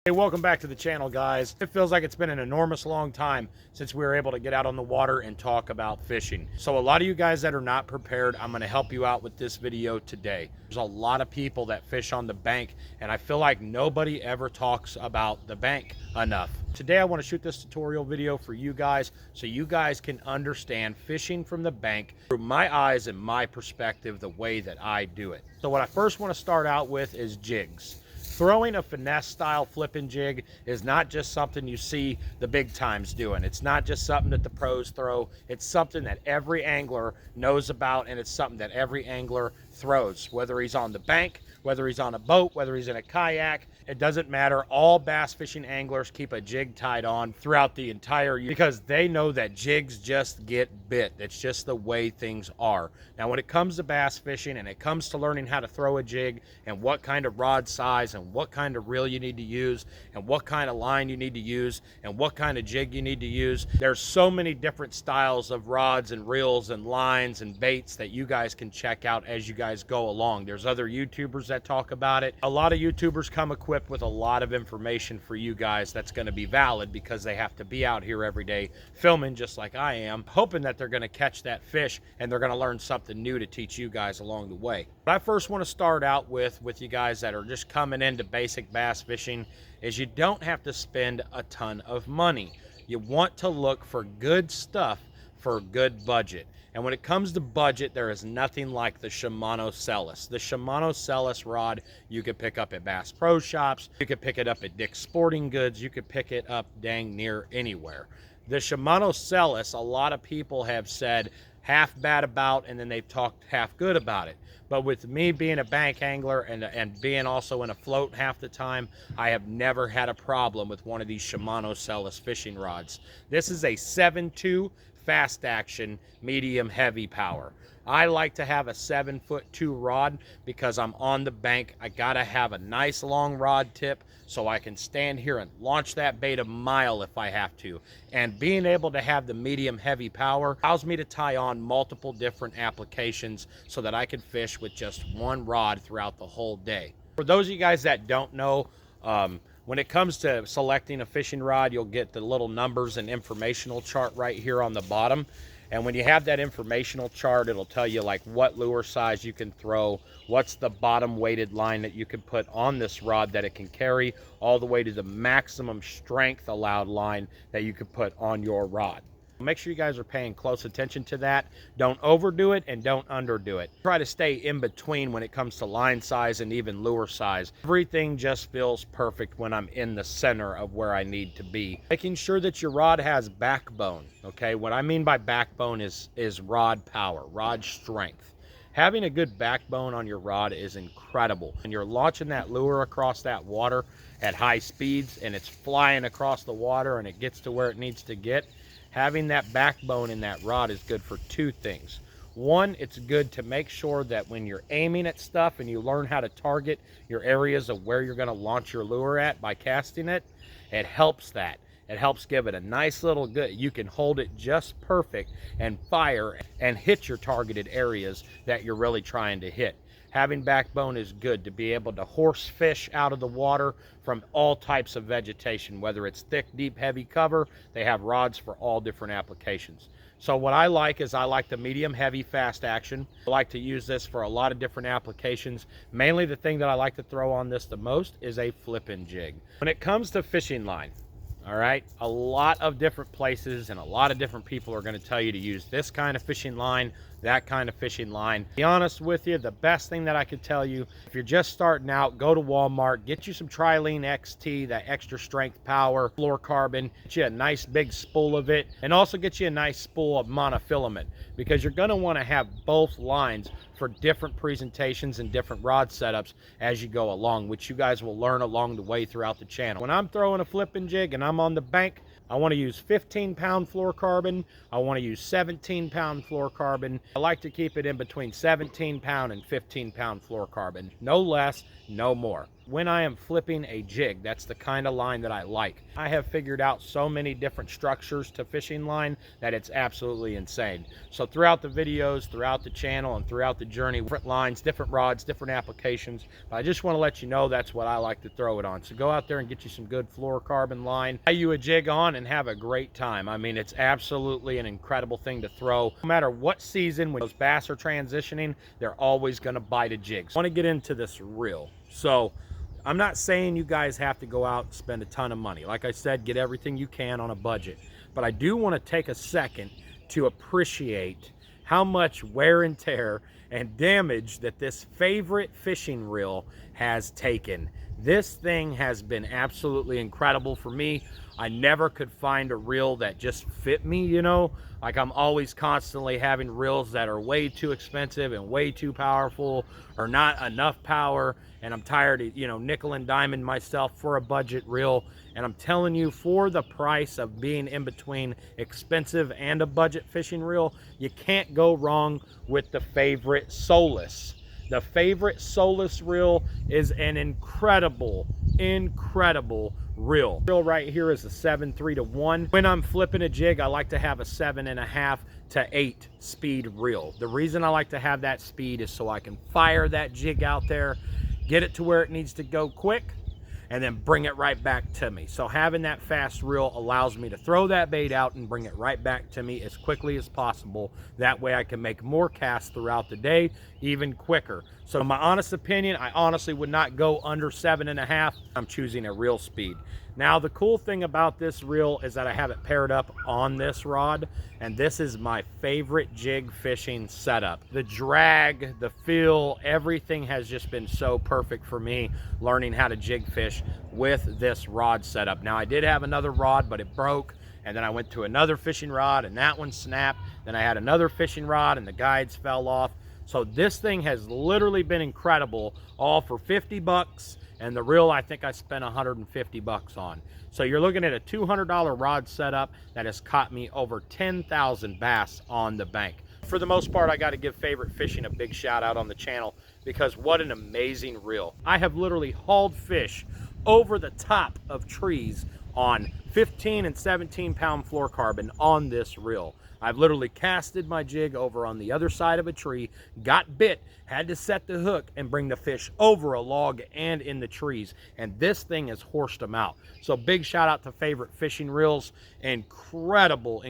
Hey, welcome back to the channel, guys. It feels like it's been an enormous long time since we were able to get out on the water and talk about fishing. So a lot of you guys that are not prepared, I'm going to help you out with this video today. There's a lot of people that fish on the bank, and I feel like nobody ever talks about the bank enough. Today I want to shoot this tutorial video for you guys so you guys can understand fishing from the bank through my eyes and my perspective, the way that I do it. So what I first want to start out with is jigs. Throwing a finesse style flipping jig is not just something you see the big times doing. It's not just something that the pros throw. It's something that every angler knows about, and it's something that every angler throws, whether he's on the bank, whether he's on a boat, whether he's in a kayak. It doesn't matter. All bass fishing anglers keep a jig tied on throughout the entire year because they know that jigs just get bit. It's just the way things are. Now, when it comes to bass fishing and it comes to learning how to throw a jig and what kind of rod size and what kind of reel you need to use and what kind of line you need to use and what kind of jig you need to use, there's so many different styles of rods and reels and lines and baits that you guys can check out as you guys go along. There's other YouTubers that talk about it. A lot of YouTubers come equipped with a lot of information for you guys that's going to be valid because they have to be out here every day filming just like I am, hoping that they're going to catch that fish and they're going to learn something new to teach you guys along the way. What I first want to start out with you guys that are just coming into basic bass fishing is you don't have to spend a ton of money. You want to look for good stuff for a good budget. And when it comes to budget, there is nothing like the Shimano Celis. The Shimano Celis rod you could pick up at Bass Pro Shops. You could pick it up at Dick's Sporting Goods. You could pick it up dang near anywhere. The Shimano Celis, a lot of people have said half bad about, and then they've talked half good about it. But with me being a bank angler and being also in a float half the time, I have never had a problem with one of these Shimano Celis fishing rods. This is a 7.2 fast action medium heavy power. I like to have a 7'2" rod because I'm on the bank. I gotta have a nice long rod tip so I can stand here and launch that bait a mile if I have to. And being able to have the medium heavy power allows me to tie on multiple different applications so that I can fish with just one rod throughout the whole day. For those of you guys that don't know, when it comes to selecting a fishing rod, you'll get the little numbers and informational chart right here on the bottom. And when you have that informational chart, it'll tell you like what lure size you can throw, what's the bottom weighted line that you can put on this rod that it can carry, all the way to the maximum strength allowed line that you can put on your rod. Make sure you guys are paying close attention to that. Don't overdo it and don't underdo it. Try to stay in between when it comes to line size and even lure size. Everything just feels perfect when I'm in the center of where I need to be. Making sure that your rod has backbone, okay? What I mean by backbone is rod power, rod strength. Having a good backbone on your rod is incredible. When you're launching that lure across that water at high speeds and it's flying across the water and it gets to where it needs to get, having that backbone in that rod is good for two things. One, it's good to make sure that when you're aiming at stuff and you learn how to target your areas of where you're going to launch your lure at by casting it, it helps that. It helps give it a nice little good, you can hold it just perfect and fire and hit your targeted areas that you're really trying to hit. Having backbone is good to be able to horse fish out of the water from all types of vegetation, whether it's thick, deep, heavy cover. They have rods for all different applications. So what I like is I like the medium heavy fast action. I like to use this for a lot of different applications. Mainly the thing that I like to throw on this the most is a flipping jig. When it comes to fishing line, all right, a lot of different places and a lot of different people are going to tell you to use this kind of fishing line, that kind of fishing line. To be honest with you, the best thing that I could tell you, if you're just starting out, go to Walmart, get you some Trilene XT, that extra strength power fluorocarbon, get you a nice big spool of it, and also get you a nice spool of monofilament, because you're going to want to have both lines for different presentations and different rod setups as you go along, which you guys will learn along the way throughout the channel. When I'm throwing a flipping jig and I'm on the bank, I want to use 15-pound fluorocarbon. I want to use 17-pound fluorocarbon. I like to keep it in between 17-pound and 15-pound fluorocarbon. No less, no more. when I am flipping a jig. That's the kind of line that I like. I have figured out so many different structures to fishing line that it's absolutely insane. So throughout the videos, throughout the channel, and throughout the journey, different lines, different rods, different applications. But I just want to let you know that's what I like to throw it on. So go out there and get you some good fluorocarbon line, tie you a jig on, and have a great time. I mean, it's absolutely an incredible thing to throw. No matter what season, when those bass are transitioning, they're always going to bite a jig. So I want to get into this reel. So I'm not saying you guys have to go out and spend a ton of money. Like I said, get everything you can on a budget. But I do want to take a second to appreciate how much wear and tear and damage that this favorite fishing reel has taken. This thing has been absolutely incredible for me. I never could find a reel that just fit me, you know? Like, I'm always constantly having reels that are way too expensive and way too powerful, or not enough power, and I'm tired of, you know, nickel and diamond myself for a budget reel. And I'm telling you, for the price of being in between expensive and a budget fishing reel, you can't go wrong with the Favorite Solus. The Favorite Solus reel is an incredible reel. Reel right here is a 7.3-to-1. When I'm flipping a jig, I like to have a 7.5 to 8 speed reel. The reason I like to have that speed is so I can fire that jig out there, get it to where it needs to go quick, and then bring it right back to me. So having that fast reel allows me to throw that bait out and bring it right back to me as quickly as possible. That way I can make more casts throughout the day, even quicker. So in my honest opinion, I honestly would not go under 7.5. I'm choosing a reel speed. Now, the cool thing about this reel is that I have it paired up on this rod, and this is my favorite jig fishing setup. The drag, the feel, everything has just been so perfect for me learning how to jig fish with this rod setup. Now, I did have another rod, but it broke, and then I went to another fishing rod, and that one snapped. Then I had another fishing rod, and the guides fell off. So this thing has literally been incredible, all for 50 bucks. And the reel, I think I spent 150 bucks on. So you're looking at a $200 rod setup that has caught me over 10,000 bass on the bank. For the most part, I got to give Favorite Fishing a big shout out on the channel, because what an amazing reel. I have literally hauled fish over the top of trees on 15 and 17 pound fluorocarbon on this reel. I've literally casted my jig over on the other side of a tree, got bit, had to set the hook and bring the fish over a log and in the trees. And this thing has horsed them out. So big shout out to Favorite Fishing Reels. Incredible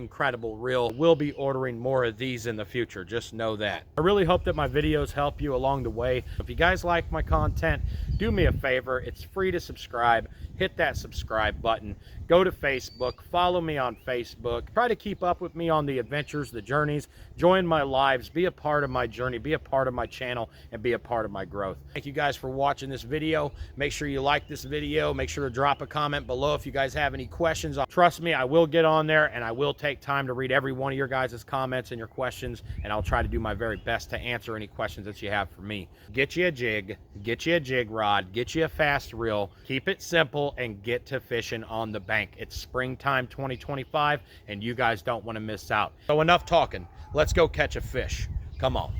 reel. We'll be ordering more of these in the future. Just know that. I really hope that my videos help you along the way. If you guys like my content, do me a favor. It's free to subscribe. Hit that subscribe button. Go to Facebook. Follow me on Facebook. Try to keep up with me on the adventures, the journeys. Join my lives. Be a part of my journey. Be a part of my channel, and be a part of my growth. Thank you guys for watching this video. Make sure you like this video. Make sure to drop a comment below if you guys have any questions. Trust me, I will get on there, and I will take time to read every one of your guys' comments and your questions, and I'll try to do my very best to answer any questions that you have for me. Get you a jig, get you a jig rod, get you a fast reel, keep it simple, and get to fishing on the bank. It's springtime 2025, and you guys don't want to miss out. So enough talking. Let's go catch a fish. Come on.